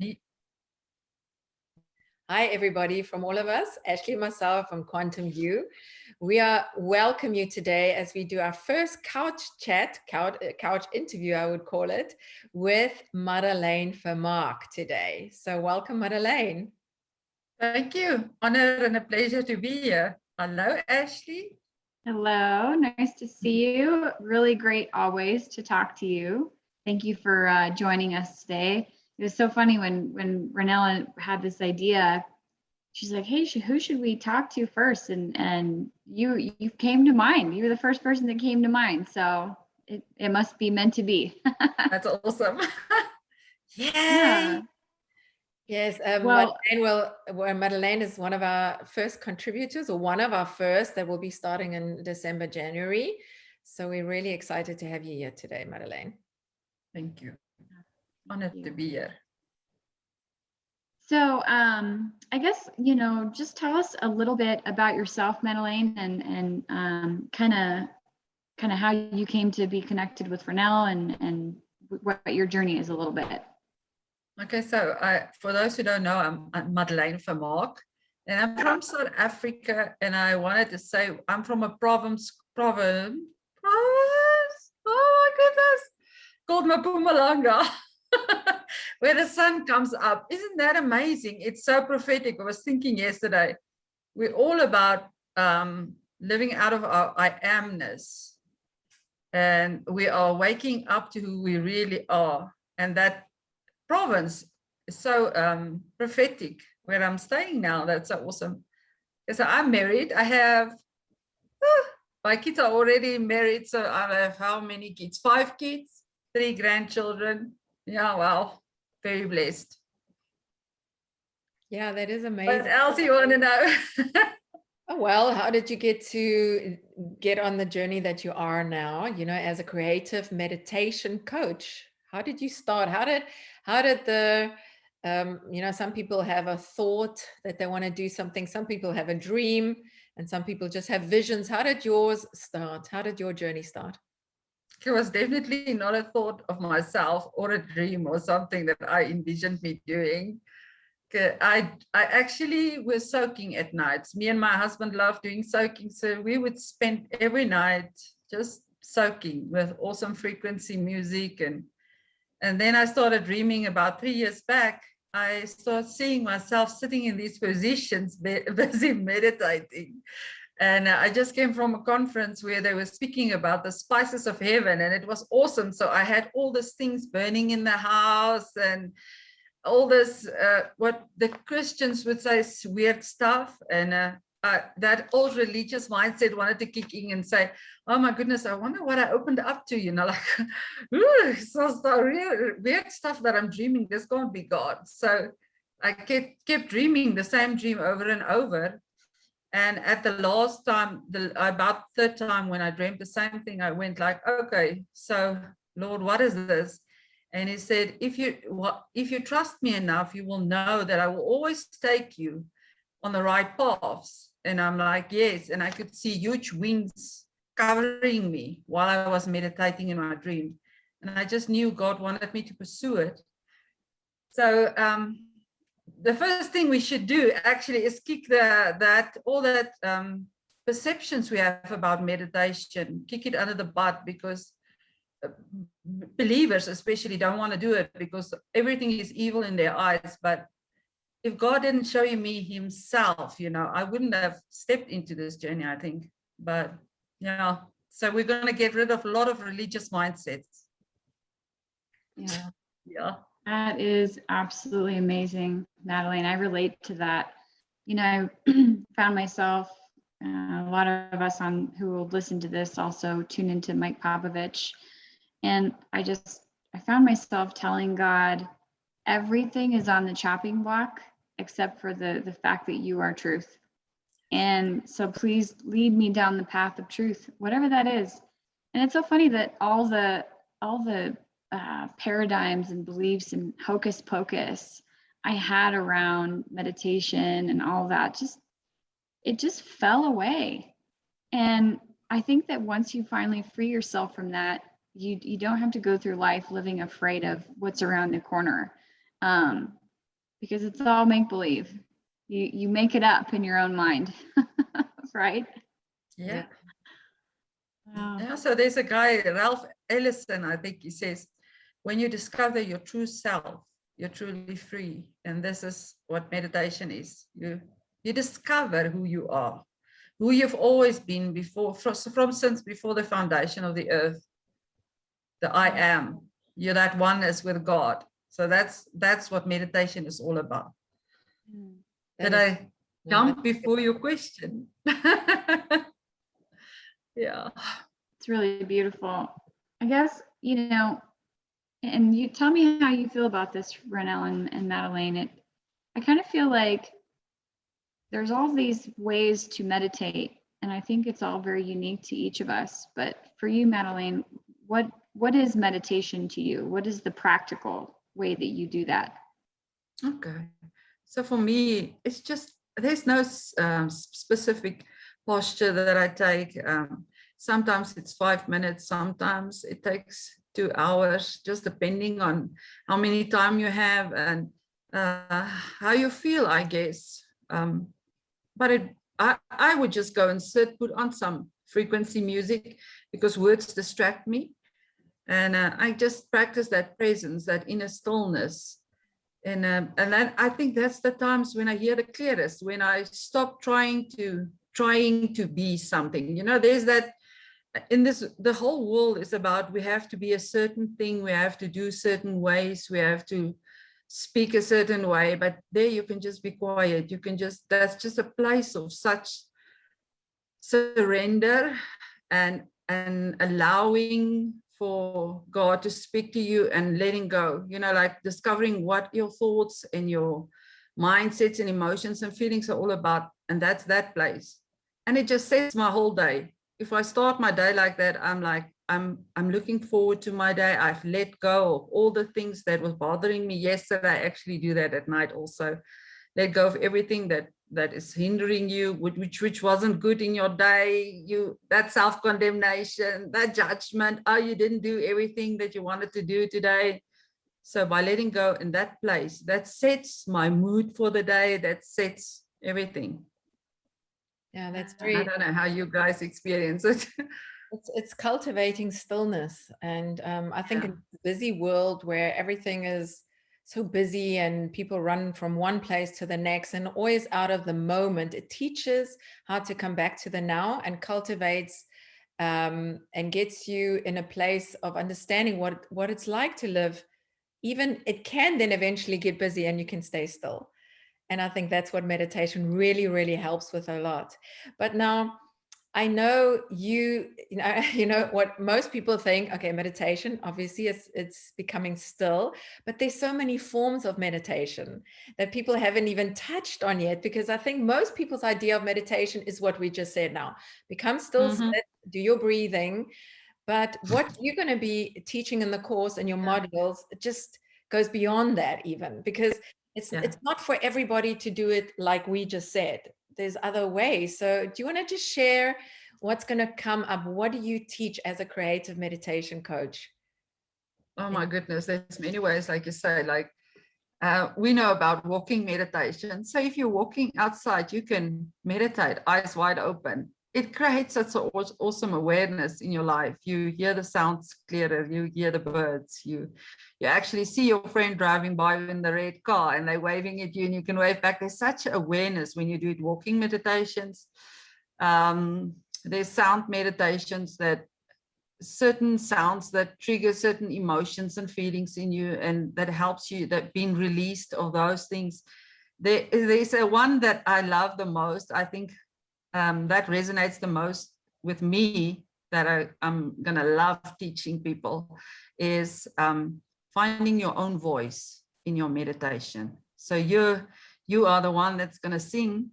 Hi, everybody, from all of us, Ashley and myself from Quantum View. We are welcome you today as we do our first couch interview, I would call it, with Madelein Vermaak today. So welcome, Madelein. Thank you. Honor and a pleasure to be here. Hello, Ashley. Hello, nice to see you. Really great always to talk to you. Thank you for joining us today. It was so funny when Renella had this idea. She's like, "Hey, who should we talk to first?" And you came to mind. You were the first person that came to mind. So it must be meant to be. That's awesome. Yay! Yeah. Yes, Well, Madelein is one of our first contributors, or one of our first that will be starting in December, January. So we're really excited to have you here today, Madelein. Thank you. Honored to be here. So I guess, just tell us a little bit about yourself, Madelein, and kind of how you came to be connected with Renelle and what your journey is a little bit. Okay, so for those who don't know, I'm Madelein Vermaak, and I'm from South Africa, and I wanted to say I'm from a province, oh my goodness, called Mpumalanga. Where the sun comes up. Isn't that amazing? It's so prophetic. I was thinking yesterday, we're all about living out of our I amness. And we are waking up to who we really are. And that province is so prophetic where I'm staying now. That's so awesome. So I'm married. I have, my kids are already married. So I have how many kids? 5 kids, 3 grandchildren. Yeah, wow. Very blessed. Yeah, that is amazing. What else you want to know? Oh, well, how did you get on the journey that you are now, as a creative meditation coach? How did you start? How did the, some people have a thought that they want to do something. Some people have a dream and some people just have visions. How did yours start? How did your journey start? It was definitely not a thought of myself or a dream or something that I envisioned me doing. I actually was soaking at nights. Me and my husband loved doing soaking. So we would spend every night just soaking with awesome frequency music. And then I started dreaming about 3 years back. I started seeing myself sitting in these positions, busy meditating. And I just came from a conference where they were speaking about the spices of heaven, and it was awesome. So I had all these things burning in the house and all this, what the Christians would say is weird stuff. And that old religious mindset wanted to kick in and say, oh my goodness, I wonder what I opened up to, like, so weird stuff that I'm dreaming, this can't be God. So I kept dreaming the same dream over and over. And at the last time, about third time when I dreamt the same thing, I went like, okay, so Lord, what is this? And he said, if you trust me enough, you will know that I will always take you on the right paths. And I'm like, yes. And I could see huge wings covering me while I was meditating in my dream. And I just knew God wanted me to pursue it. So the first thing we should do actually is kick all that perceptions we have about meditation, kick it under the butt, because believers especially don't want to do it because everything is evil in their eyes. But if God didn't show me himself, I wouldn't have stepped into this journey, I think. But yeah, so we're going to get rid of a lot of religious mindsets. Yeah. That is absolutely amazing, Madelein. I relate to that. I found myself, a lot of us who will listen to this also tune into Mike Popovich. And I found myself telling God, everything is on the chopping block except for the fact that you are truth. And so please lead me down the path of truth, whatever that is. And it's so funny that all the paradigms and beliefs and hocus pocus I had around meditation and all that, it just fell away. And I think that once you finally free yourself from that, you don't have to go through life living afraid of what's around the corner. because it's all make believe. You make it up in your own mind, right? Yeah. Wow. Yeah. So there's a guy, Ralph Ellison, I think he says, when you discover your true self, you're truly free. And this is what meditation is. You discover who you are, who you've always been before, from since before the foundation of the earth. The I am. You're that oneness with God. So that's what meditation is all about. Did I jump before your question? Yeah. It's really beautiful. I guess, and you tell me how you feel about this, Renelle and Madeleine. I kind of feel like there's all these ways to meditate, and I think it's all very unique to each of us. But for you, Madeleine, what is meditation to you? What is the practical way that you do that? Okay. So for me, it's just, there's no specific posture that I take. Sometimes it's 5 minutes, sometimes it takes 2 hours, just depending on how many time you have and how you feel, I guess. But I would just go and sit, put on some frequency music because words distract me. And I just practice that presence, that inner stillness. And then I think that's the times when I hear the clearest, when I stop trying to be something. There's that in this, the whole world is about, we have to be a certain thing, we have to do certain ways, we have to speak a certain way, but there you can just be quiet. You can just, that's just a place of such surrender and allowing for God to speak to you and letting go, like discovering what your thoughts and your mindsets and emotions and feelings are all about. And that's that place. And it just sets my whole day. If I start my day like that, I'm like, I'm looking forward to my day. I've let go of all the things that was bothering me yesterday. I actually do that at night also. Let go of everything that is hindering you, which wasn't good in your day. That self-condemnation, that judgment, you didn't do everything that you wanted to do today. So by letting go in that place, that sets my mood for the day, that sets everything. Yeah, that's I very, don't know how you guys experience it. it's cultivating stillness. And I think in a busy world where everything is so busy and people run from one place to the next and always out of the moment, it teaches how to come back to the now and cultivates and gets you in a place of understanding what it's like to live. Even it can then eventually get busy and you can stay still. And I think that's what meditation really, really helps with a lot. But now I know you know what most people think, okay, meditation, obviously it's becoming still, but there's so many forms of meditation that people haven't even touched on yet, because I think most people's idea of meditation is what we just said now. Become still, sit, do your breathing. But what you're going to be teaching in the course and your modules, it just goes beyond that even, because it's not for everybody to do it like we just said. There's other ways. So do you want to just share what's going to come up? What do you teach as a creative meditation coach? Oh my goodness, there's many ways, like you say, like we know about walking meditation. So if you're walking outside, you can meditate, eyes wide open. It creates such an awesome awareness in your life. You hear the sounds clearer, you hear the birds, you actually see your friend driving by in the red car and they're waving at you and you can wave back. There's such awareness when you do it, walking meditations. There's sound meditations, that certain sounds that trigger certain emotions and feelings in you, and that helps you, that being released of those things. There's a one that I love the most. I think that resonates the most with me, that I'm going to love teaching people, is finding your own voice in your meditation. So you are the one that's going to sing.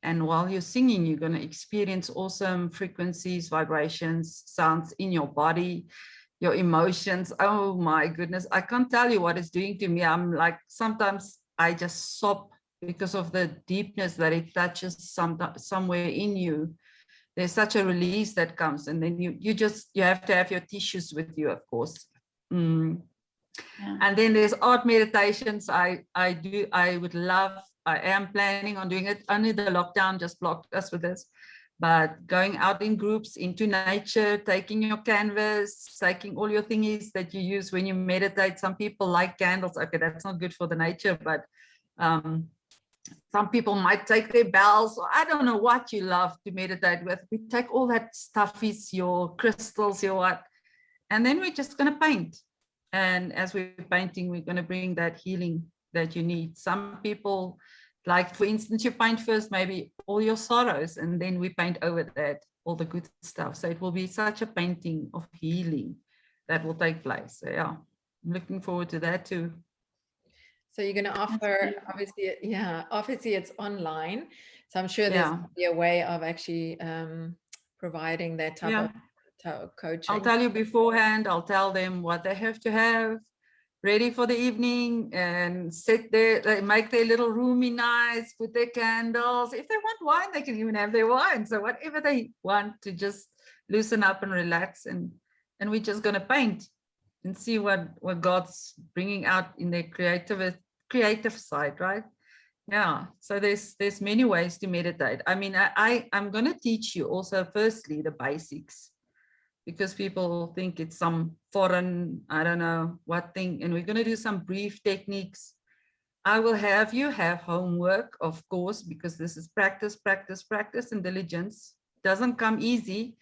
And while you're singing, you're going to experience awesome frequencies, vibrations, sounds in your body, your emotions. Oh my goodness. I can't tell you what it's doing to me. I'm like, sometimes I just sob because of the deepness that it touches somewhere in you. There's such a release that comes, and then you have to have your tissues with you, of course. Yeah. And then there's art meditations. I am planning on doing it. Only the lockdown just blocked us with this. But going out in groups into nature, taking your canvas, taking all your thingies that you use when you meditate. Some people like candles. Okay, that's not good for the nature, but some people might take their bells, or I don't know what you love to meditate with. We take all that stuffies, your crystals, your what, and then we're just going to paint. And as we're painting, we're going to bring that healing that you need. Some people, like, for instance, you paint first maybe all your sorrows, and then we paint over that all the good stuff. So it will be such a painting of healing that will take place. So yeah, I'm looking forward to that too. So you're going to offer, obviously it's online. So I'm sure there's Yeah. be a way of actually providing that type of coaching. I'll tell you beforehand. I'll tell them what they have to have ready for the evening, and sit there, they make their little roomy nice, put their candles. If they want wine, they can even have their wine. So whatever they want to just loosen up and relax, and we're just going to paint and see what God's bringing out in their creative side, right? Yeah. So there's many ways to meditate. I mean, I'm going to teach you also, firstly, the basics, because people think it's some foreign, I don't know what thing. And we're going to do some brief techniques. I will have you have homework, of course, because this is practice, practice, practice, and diligence. Doesn't come easy.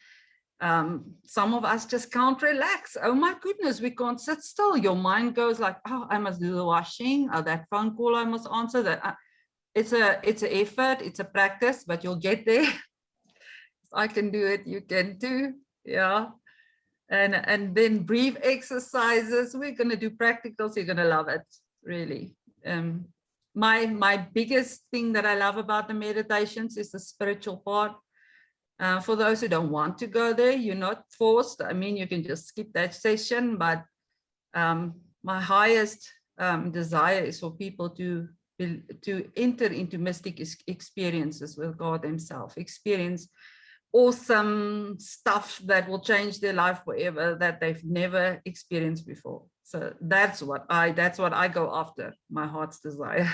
Some of us just can't relax. Oh my goodness, we can't sit still. Your mind goes like, oh, I must do the washing, or that phone call I must answer. That it's an effort, it's a practice, but you'll get there. If I can do it, you can too. Yeah. And then brief exercises. We're going to do practicals. You're going to love it, really. My biggest thing that I love about the meditations is the spiritual part. For those who don't want to go there, you're not forced. I mean, you can just skip that session, but my highest desire is for people to enter into mystic experiences with God himself, experience awesome stuff that will change their life forever, that they've never experienced before. So that's what I go after, my heart's desire.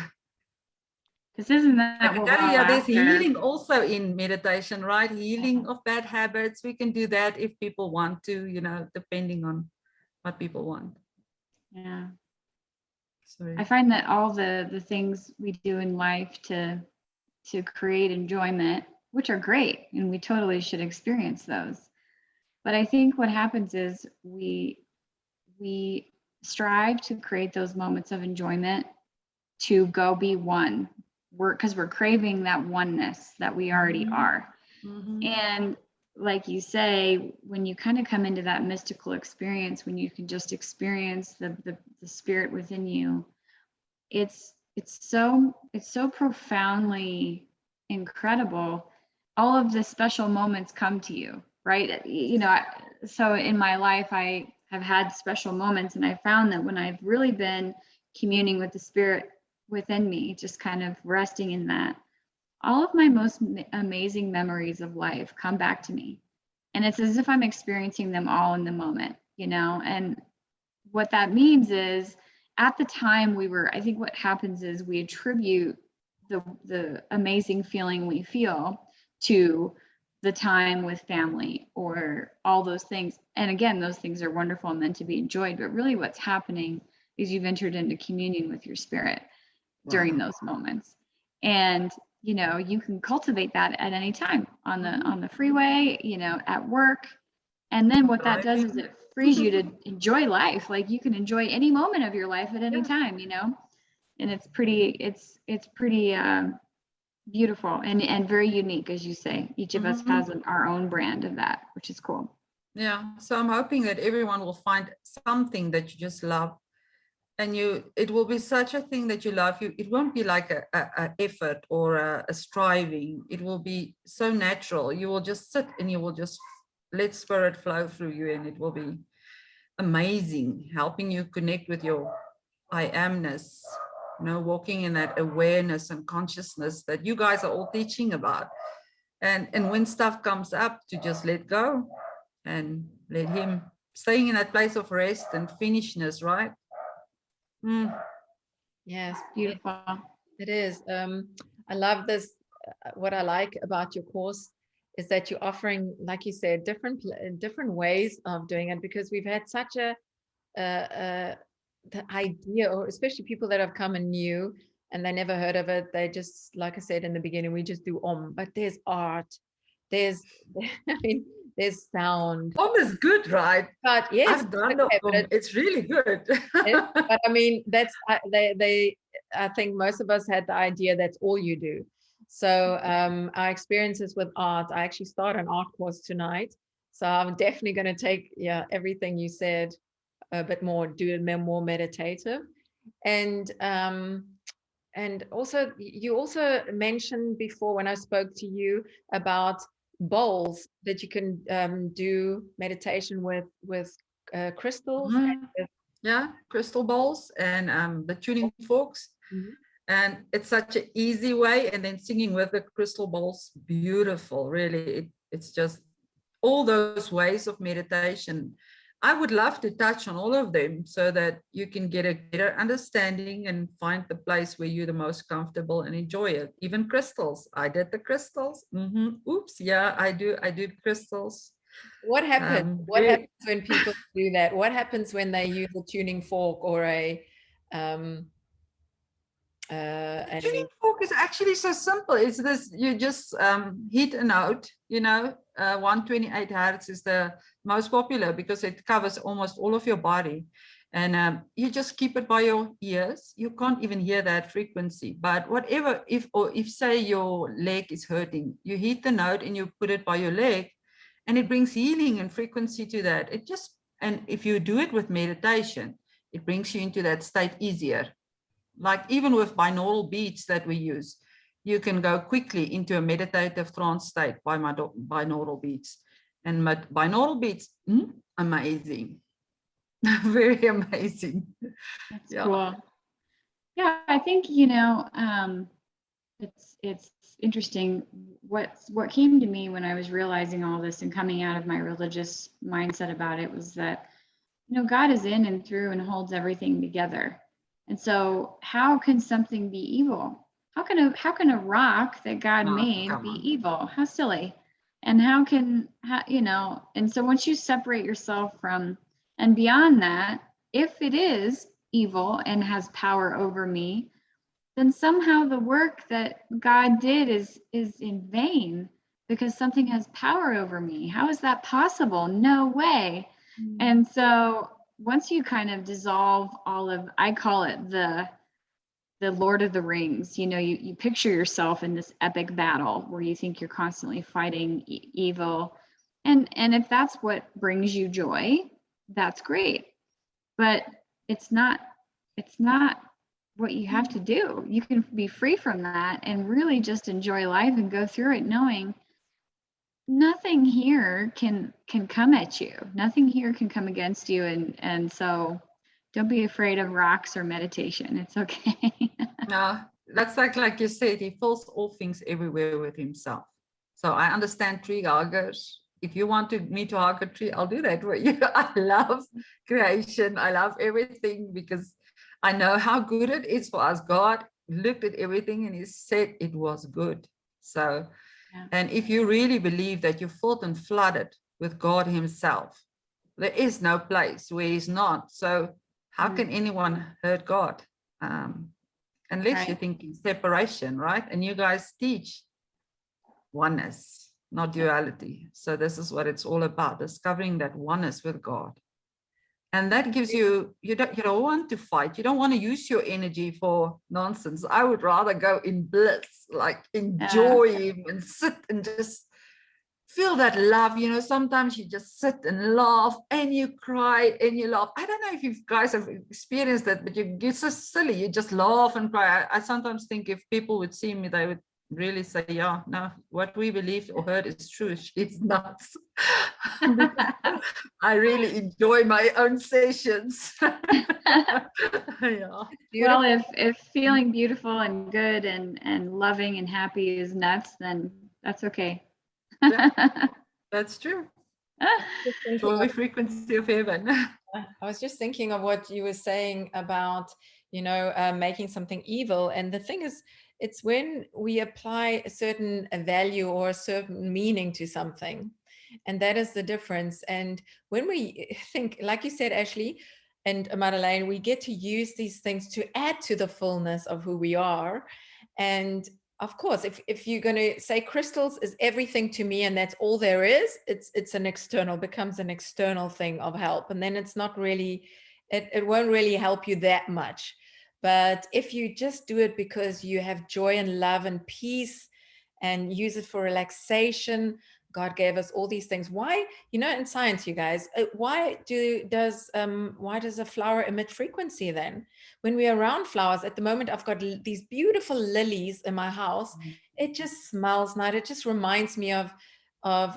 Because isn't that what we're all there's after? healing also in meditation, right? Healing of bad habits. We can do that if people want to, depending on what people want. Yeah. Sorry. I find that all the things we do in life to create enjoyment, which are great, and we totally should experience those. But I think what happens is we strive to create those moments of enjoyment to go be one. Because we're craving that oneness that we already are. Mm-hmm. And like you say, when you kind of come into that mystical experience, when you can just experience the spirit within you, it's so profoundly incredible. All of the special moments come to you, right? So in my life, I have had special moments, and I found that when I've really been communing with the spirit within me, just kind of resting in that, all of my most amazing memories of life come back to me. And it's as if I'm experiencing them all in the moment, and what that means is at the time I think what happens is we attribute the amazing feeling we feel to the time with family or all those things. And again, those things are wonderful and meant to be enjoyed, but really what's happening is you've entered into communion with your spirit during those moments. And you can cultivate that at any time on the freeway, at work. And then what that does is it frees you to enjoy life. Like you can enjoy any moment of your life at any time, and it's pretty beautiful and very unique, as you say. Each of us has our own brand of that, which is cool. Yeah. So I'm hoping that everyone will find something that you just love. And it will be such a thing that you love. It won't be like a effort or a striving. It will be so natural. You will just sit and you will just let spirit flow through you, and it will be amazing, helping you connect with your I amness, walking in that awareness and consciousness that you guys are all teaching about. And when stuff comes up, to just let go and let him, staying in that place of rest and finishness, right? Mm. Yes, Beautiful. it is. I love this. What I like about your course is that you're offering, like you said, different ways of doing it, because we've had such a the idea, or especially people that have come and new and they never heard of it. They just, like I said in the beginning, we just do but there's art, there's I mean, there's sound. Is good, right? But yes, I've done the okay, but It's really good. but I mean, that's they. I think most of us had the idea that's all you do. So our experiences with art. I actually start an art course tonight, so I'm definitely going to take everything you said a bit more, do it more meditative, and also you also mentioned before when I spoke to you about bowls that you can do meditation with crystals. Mhm. Yeah, crystal balls and the tuning forks. Mhm. And it's such an easy way. And then singing with the crystal balls, beautiful, really. It's just all those ways of meditation. I would love to touch on all of them so that you can get a better understanding and find the place where you're the most comfortable and enjoy it. Even crystals. I did the crystals. Oops, yeah, I do. I do crystals. What happens? What Very, happens when people do that? What happens when they use a tuning fork or um the tuning fork is actually so simple. It's this, you just hit a note, 128 hertz is the most popular because it covers almost all of your body. And you just keep it by your ears. You can't even hear that frequency. But whatever, if say your leg is hurting, you hit the note and you put it by your leg, and it brings healing and frequency to that. And if you do it with meditation, it brings you into that state easier. Like even with binaural beats that we use, you can go quickly into a meditative trance state by my binaural beats. And my binaural beats, amazing. Very amazing. That's Yeah. cool. Yeah, I think, it's interesting. What came to me when I was realizing all this and coming out of my religious mindset about it was that, God is in and through and holds everything together. And so how can something be evil? How can a rock that God made be evil? How silly. And and so once you separate yourself from, and beyond that, if it is evil and has power over me, then somehow the work that God did is in vain because something has power over me. How is that possible? No way. And so once you kind of dissolve all of, I call it the Lord of the Rings, you picture yourself in this epic battle where you think you're constantly fighting evil. And if that's what brings you joy, that's great. But it's not what you have to do. You can be free from that and really just enjoy life and go through it knowing nothing here can come at you. Nothing here can come against you. And so don't be afraid of rocks or meditation. It's okay. No, that's like you said, he fills all things everywhere with himself. So I understand tree huggers. If you want me to hug a tree, I'll do that for you. I love creation. I love everything because I know how good it is for us. God looked at everything and he said it was good. So, Yeah. and if you really believe that you're filled and flooded with God himself, there is no place where he's not. So how can anyone hurt God? Unless you're thinking separation, right? And you guys teach oneness, not duality. So this is what it's all about, discovering that oneness with God. And that gives you don't want to fight. You don't want to use your energy for nonsense. I would rather go in bliss, like enjoy him and sit and just feel that love. Sometimes you just sit and laugh and you cry and you laugh. I don't know if you guys have experienced that, but you get so silly. You just laugh and cry. I sometimes think if people would see me, they would really say, yeah, no, what we believe or heard is true. She's nuts. I really enjoy my own sessions. Yeah. Well, if feeling beautiful and good and loving and happy is nuts, then that's okay. Yeah, that's true. Just thinking Joy frequency of heaven. I was just thinking of what you were saying about, making something evil. And the thing is, it's when we apply a certain value or a certain meaning to something. And that is the difference. And when we think, like you said, Ashley and Madeleine, we get to use these things to add to the fullness of who we are. And of course, if you're going to say crystals is everything to me and that's all there is, it's an external, becomes an external thing of help. And then it's not really, it won't really help you that much. But if you just do it because you have joy and love and peace and use it for relaxation, God gave us all these things. Why, in science, you guys, why does a flower emit frequency then? When we're around flowers, at the moment, I've got these beautiful lilies in my house. It just smells nice. It just reminds me of,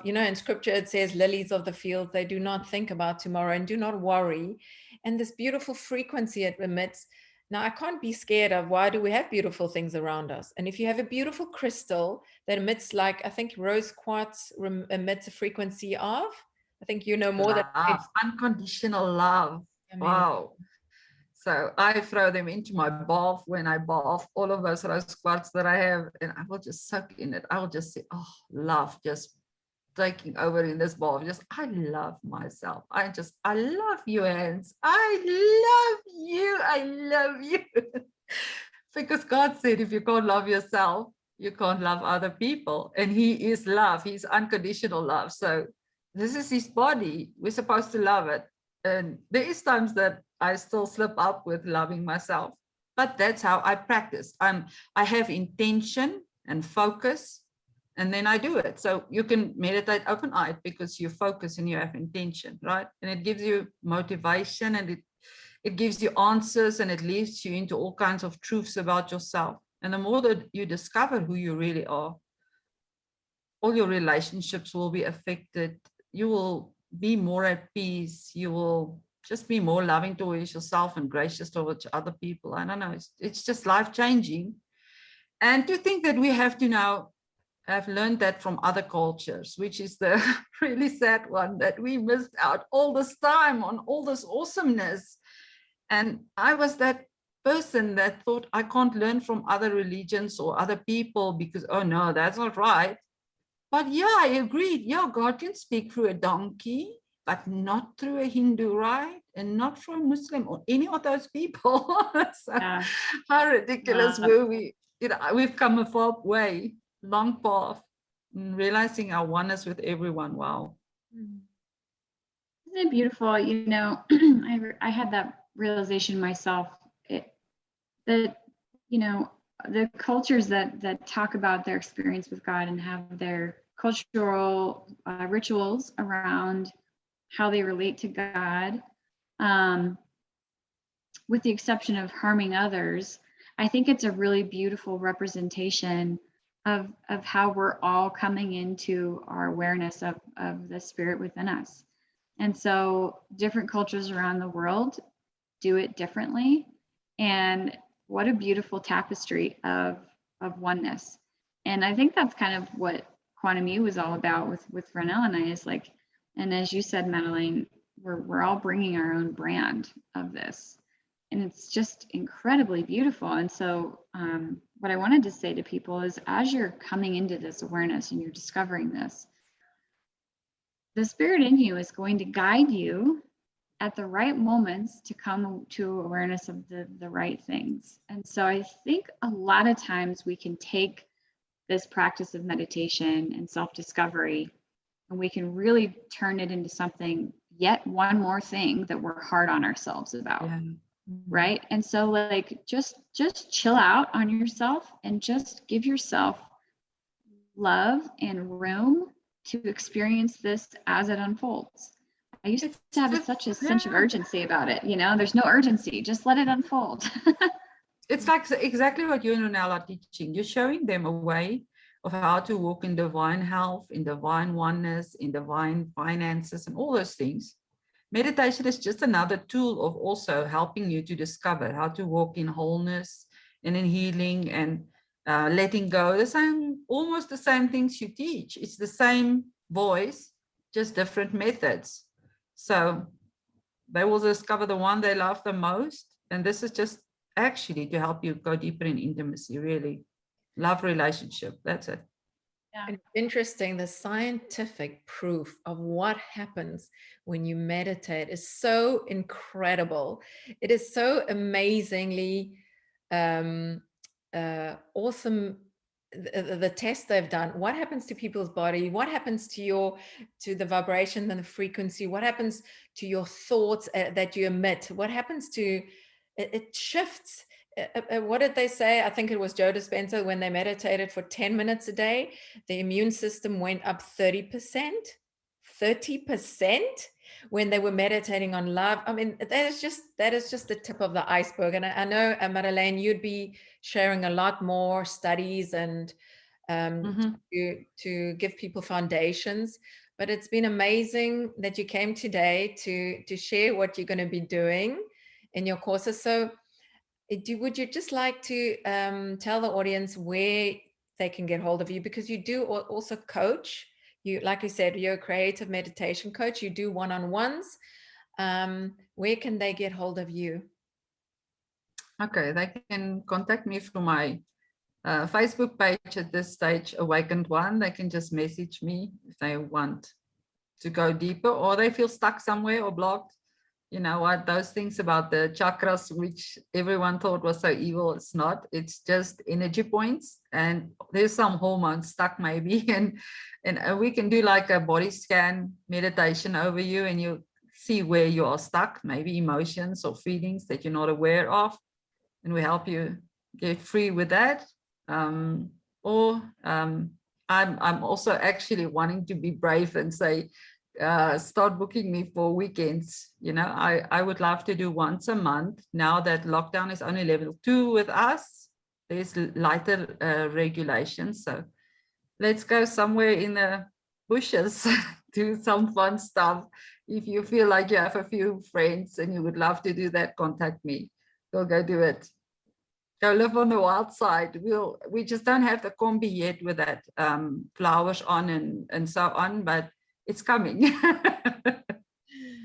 in scripture, it says, lilies of the field, they do not think about tomorrow and do not worry. And this beautiful frequency it emits. Now, I can't be scared of, why do we have beautiful things around us? And if you have a beautiful crystal that emits, like, I think rose quartz emits a frequency of, I think you know more than I Love, unconditional love. mean, Wow. So I throw them into my bath when I bath, all of those rose quartz that I have, and I will just soak in it. I will just say, oh, love just taking over in this bath. Just, I love myself. I love you, hands. I love you. Because God said, if you can't love yourself, you can't love other people. And He is love. He's unconditional love. So this is His body. We're supposed to love it. And there is times that I still slip up with loving myself, but that's how I practice. I have intention and focus, and then I do it. So you can meditate open-eyed because you focus and you have intention, right? And it gives you motivation, and it gives you answers, and it leads you into all kinds of truths about yourself. And the more that you discover who you really are, all your relationships will be affected. You will be more at peace. You will just be more loving towards yourself and gracious towards other people. I don't know. It's just life-changing. And to think that we have to now have learned that from other cultures, which is the really sad one, that we missed out all this time on all this awesomeness. And I was that person that thought I can't learn from other religions or other people because, oh no, that's not right. But yeah, I agreed. Yeah, God can speak through a donkey, but not through a Hindu, right? And not through a Muslim or any of those people. So Yeah. how ridiculous were we? We've come a far way, long path, realizing our oneness with everyone. Wow. Isn't it beautiful? I had that realization myself. That the cultures that talk about their experience with God and have their cultural rituals around how they relate to God, with the exception of harming others, I think it's a really beautiful representation of how we're all coming into our awareness of the spirit within us. And so different cultures around the world do it differently. And what a beautiful tapestry of oneness. And I think that's kind of what Quantum U was all about with Renelle and I, is like, and as you said, Madeleine, we're all bringing our own brand of this. And it's just incredibly beautiful. And so what I wanted to say to people is, as you're coming into this awareness and you're discovering this, the spirit in you is going to guide you at the right moments to come to awareness of the right things. And so I think a lot of times we can take this practice of meditation and self-discovery, and we can really turn it into something, yet one more thing that we're hard on ourselves about. Yeah. Right. And so like, just chill out on yourself and just give yourself love and room to experience this as it unfolds. I used to have such a sense of urgency about it. There's no urgency, just let it unfold. It's like exactly what you and Renelle are teaching. You're showing them a way of how to walk in divine health, in divine oneness, in divine finances, and all those things. Meditation is just another tool of also helping you to discover how to walk in wholeness and in healing and letting go. Almost the same things you teach. It's the same voice just different methods. So they will discover the one they love the most. And this is just actually to help you go deeper in intimacy, really. Love relationship. That's it. Yeah. And interesting, the scientific proof of what happens when you meditate is so incredible. It is so amazingly awesome. The tests they've done, what happens to people's body, what happens to the vibration and the frequency, what happens to your thoughts that you emit, what happens to it shifts. What did they say? I think it was Joe Dispenza, when they meditated for 10 minutes a day, the immune system went up 30%. 30% when they were meditating on love. I mean, that is just the tip of the iceberg. And I know, Madelein, you'd be sharing a lot more studies and to give people foundations. But it's been amazing that you came today to share what you're going to be doing in your courses. So would you just like to tell the audience where they can get hold of you? Because you do also coach. You, like you said, you're a creative meditation coach. You do one-on-ones. Where can they get hold of you? Okay, they can contact me through my Facebook page at this stage, Awakened One. They can just message me if they want to go deeper, or they feel stuck somewhere or blocked. You know what, those things about the chakras, which everyone thought was so evil, it's not. It's just energy points, and there's some hormones stuck maybe, and we can do like a body scan meditation over you, and you see where you are stuck, maybe emotions or feelings that you're not aware of, and we help you get free with that. I'm also actually wanting to be brave and say, start booking me for weekends. You know, I would love to do once a month. Now that lockdown is only level 2 with us, there's lighter regulations. So let's go somewhere in the bushes, do some fun stuff. If you feel like you have a few friends and you would love to do that, contact me. We'll go do it. Go live on the wild side. We just don't have the combi yet with that flowers on and so on, but it's coming.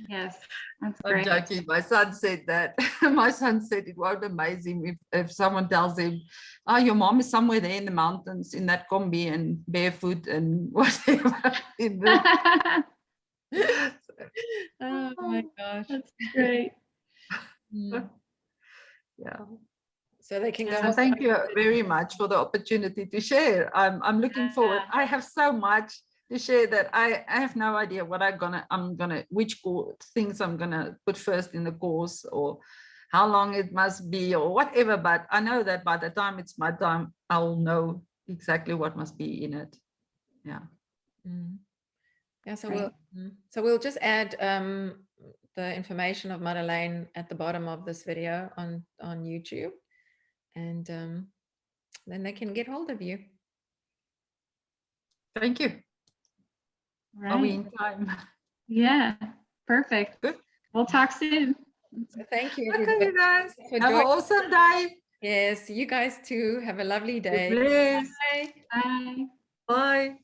Yes, that's I'm great. joking. My son said that. My son said it won't amaze him if someone tells him, oh, your mom is somewhere there in the mountains in that combi and barefoot and whatever. Oh my gosh. That's great. Yeah. So they can go. So thank you very much for the opportunity to share. I'm looking forward. I have so much to share that I have no idea what which things I'm gonna put first in the course, or how long it must be, or whatever. But I know that by the time it's my time, I'll know exactly what must be in it. Yeah. Yeah. So we'll just add the information of Madelein at the bottom of this video on YouTube, and then they can get hold of you. Thank you. Right. Are we in time? Yeah, perfect. Good. We'll talk soon. So thank you, Okay, everybody. you guys. For Have an awesome day. Yes, you guys too. Have a lovely day. Bless. Bye. Bye. Bye.